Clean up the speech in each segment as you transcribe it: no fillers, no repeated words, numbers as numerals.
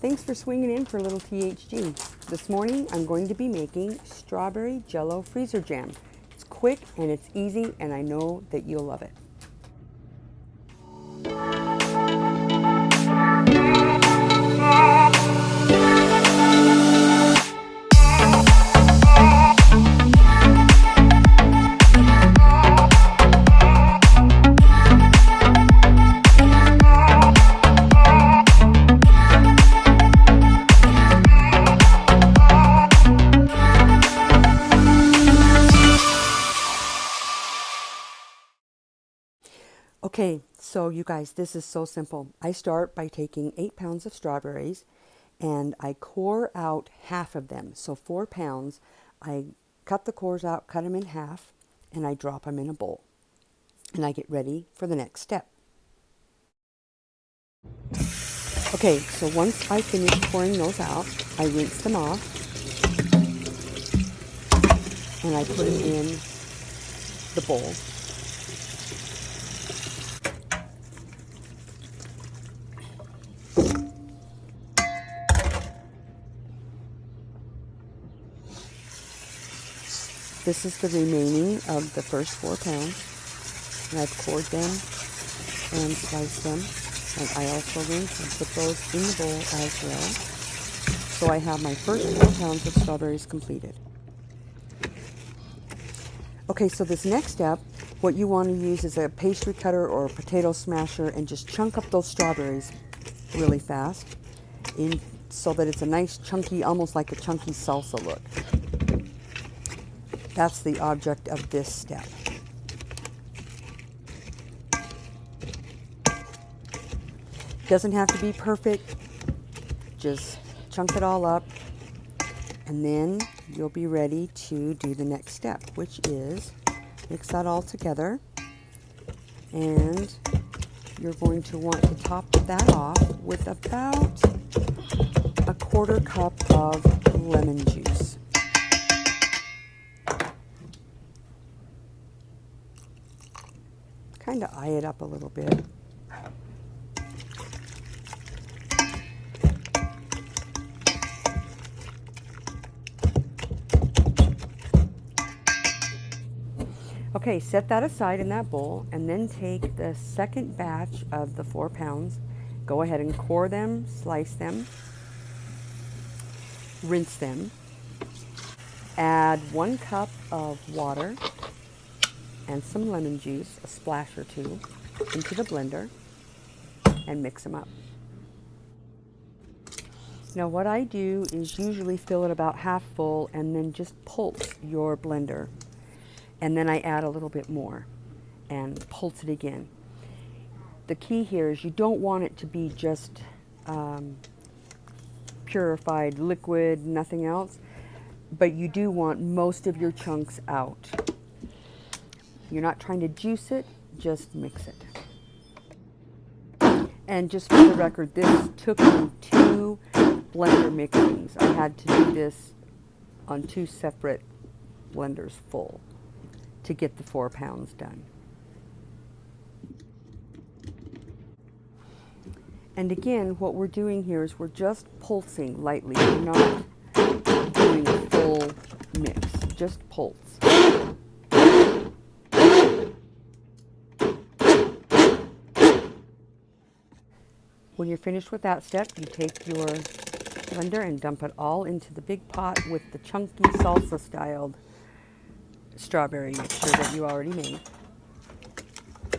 Thanks for swinging in for a little THG. This morning I'm going to be making strawberry jello freezer jam. It's quick and it's easy and I know that you'll love it. Okay, so you guys, this is so simple. I start by taking 8 pounds of strawberries and I core out half of them. So 4 pounds, I cut the cores out, cut them in half, and I drop them in a bowl. And I get ready for the next step. Okay, so once I finish pouring those out, I rinse them off and I put them in the bowl. This is the remaining of the first 4 pounds, and I've cored them and sliced them, and I also rinse and put those in the bowl as well. So I have my first 4 pounds of strawberries completed. Okay, so this next step, what you want to use is a pastry cutter or a potato smasher and just chunk up those strawberries really fast so that it's a nice chunky, almost like a chunky salsa look. That's the object of this step. Doesn't have to be perfect. Just chunk it all up and then you'll be ready to do the next step, which is mix that all together, and you're going to want to top that off with about a 1/4 cup of lemon juice. Kind of eye it up a little bit. Okay, set that aside in that bowl and then take the second batch of the 4 pounds. Go ahead and core them, slice them, rinse them. Add 1 cup of water and some lemon juice, a splash or two, into the blender and mix them up. Now what I do is usually fill it about half full and then just pulse your blender. And then I add a little bit more and pulse it again. The key here is you don't want it to be just purified liquid, nothing else, but you do want most of your chunks out. You're not trying to juice it, just mix it. And just for the record, this took me 2 blender mixings. I had to do this on 2 separate blenders full to get the 4 pounds done. And again, what we're doing here is we're just pulsing lightly. We're not doing a full mix, just pulse. When you're finished with that step, you take your blender and dump it all into the big pot with the chunky salsa styled strawberry mixture that you already made.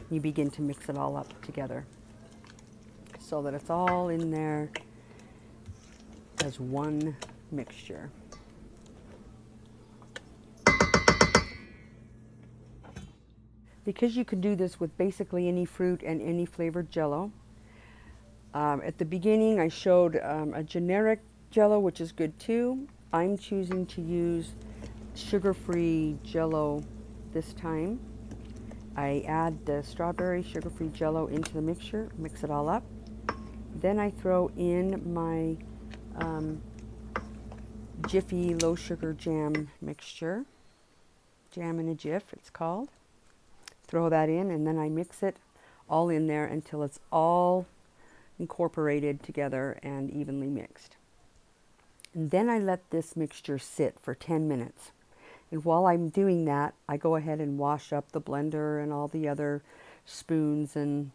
You begin to mix it all up together so that it's all in there as one mixture. Because you can do this with basically any fruit and any flavored jello. At the beginning I showed a generic jello, which is good too. I'm choosing to use sugar-free jello this time. I add the strawberry sugar-free jello into the mixture, mix it all up. Then I throw in my Jiffy low sugar jam mixture. Jam in a jiff, it's called. Throw that in and then I mix it all in there until it's all incorporated together and evenly mixed. And then I let this mixture sit for 10 minutes. And while I'm doing that, I go ahead and wash up the blender and all the other spoons and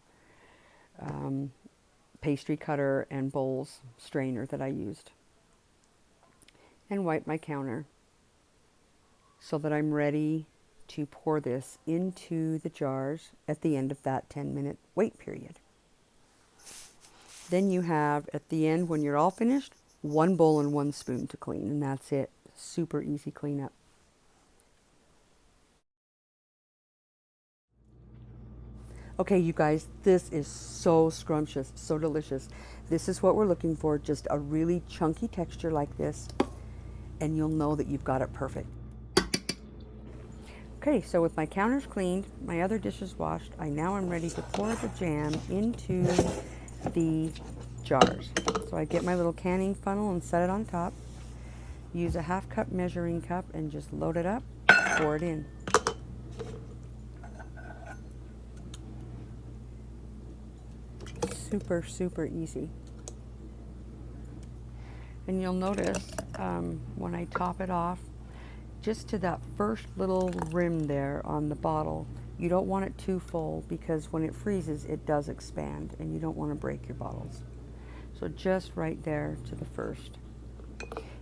pastry cutter and bowls strainer that I used. And wipe my counter so that I'm ready to pour this into the jars at the end of that 10-minute wait period. Then you have, at the end, when you're all finished, 1 bowl and 1 spoon to clean, and that's it. Super easy cleanup. Okay, you guys, this is so scrumptious, so delicious. This is what we're looking for, just a really chunky texture like this, and you'll know that you've got it perfect. Okay, so with my counters cleaned, my other dishes washed, I now am ready to pour the jam into the jars. So I get my little canning funnel and set it on top. Use a 1/2 cup measuring cup and just load it up, pour it in. Super, super easy. And you'll notice when I top it off, just to that first little rim there on the bottle, you don't want it too full because when it freezes, it does expand and you don't want to break your bottles. So just right there to the first.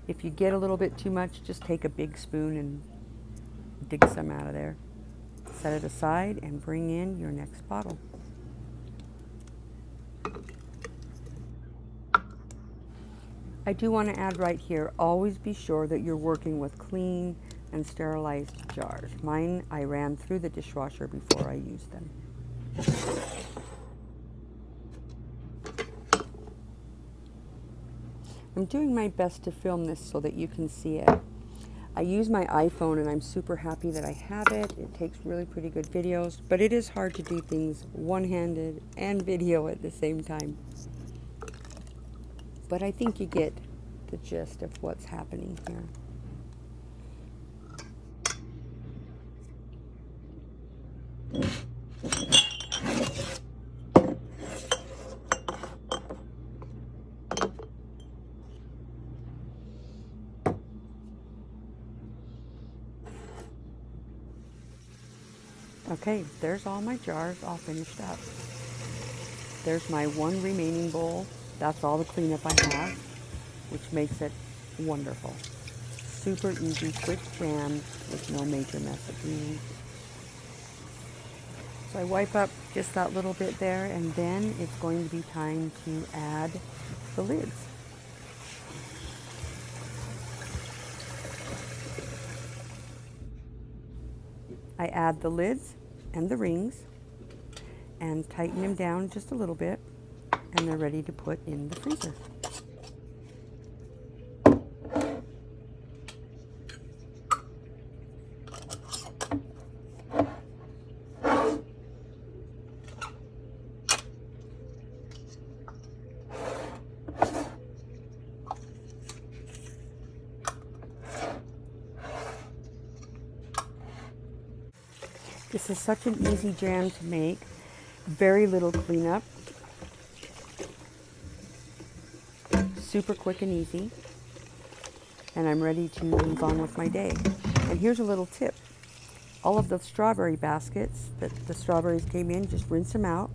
If you get a little bit too much, just take a big spoon and dig some out of there. Set it aside and bring in your next bottle. I do want to add right here, always be sure that you're working with clean and sterilized jars. Mine, I ran through the dishwasher before I used them. I'm doing my best to film this so that you can see it. I use my iPhone and I'm super happy that I have it. It takes really pretty good videos, but it is hard to do things one-handed and video at the same time. But I think you get the gist of what's happening here. Okay, there's all my jars all finished up. There's my 1 remaining bowl. That's all the cleanup I have, which makes it wonderful. Super easy, quick jam with no major mess at the end. So I wipe up just that little bit there, and then it's going to be time to add the lids. I add the lids and the rings and tighten them down just a little bit, and they're ready to put in the freezer. This is such an easy jam to make, very little cleanup, super quick and easy, and I'm ready to move on with my day. And here's a little tip. All of the strawberry baskets that the strawberries came in, just rinse them out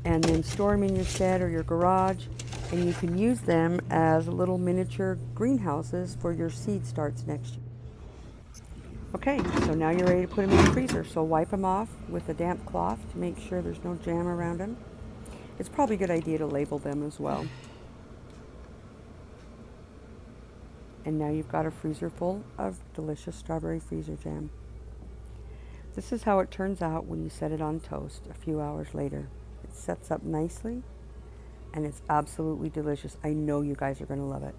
and then store them in your shed or your garage, and you can use them as little miniature greenhouses for your seed starts next year. Okay, so now you're ready to put them in the freezer. So wipe them off with a damp cloth to make sure there's no jam around them. It's probably a good idea to label them as well. And now you've got a freezer full of delicious strawberry freezer jam. This is how it turns out when you set it on toast a few hours later. It sets up nicely and it's absolutely delicious. I know you guys are going to love it.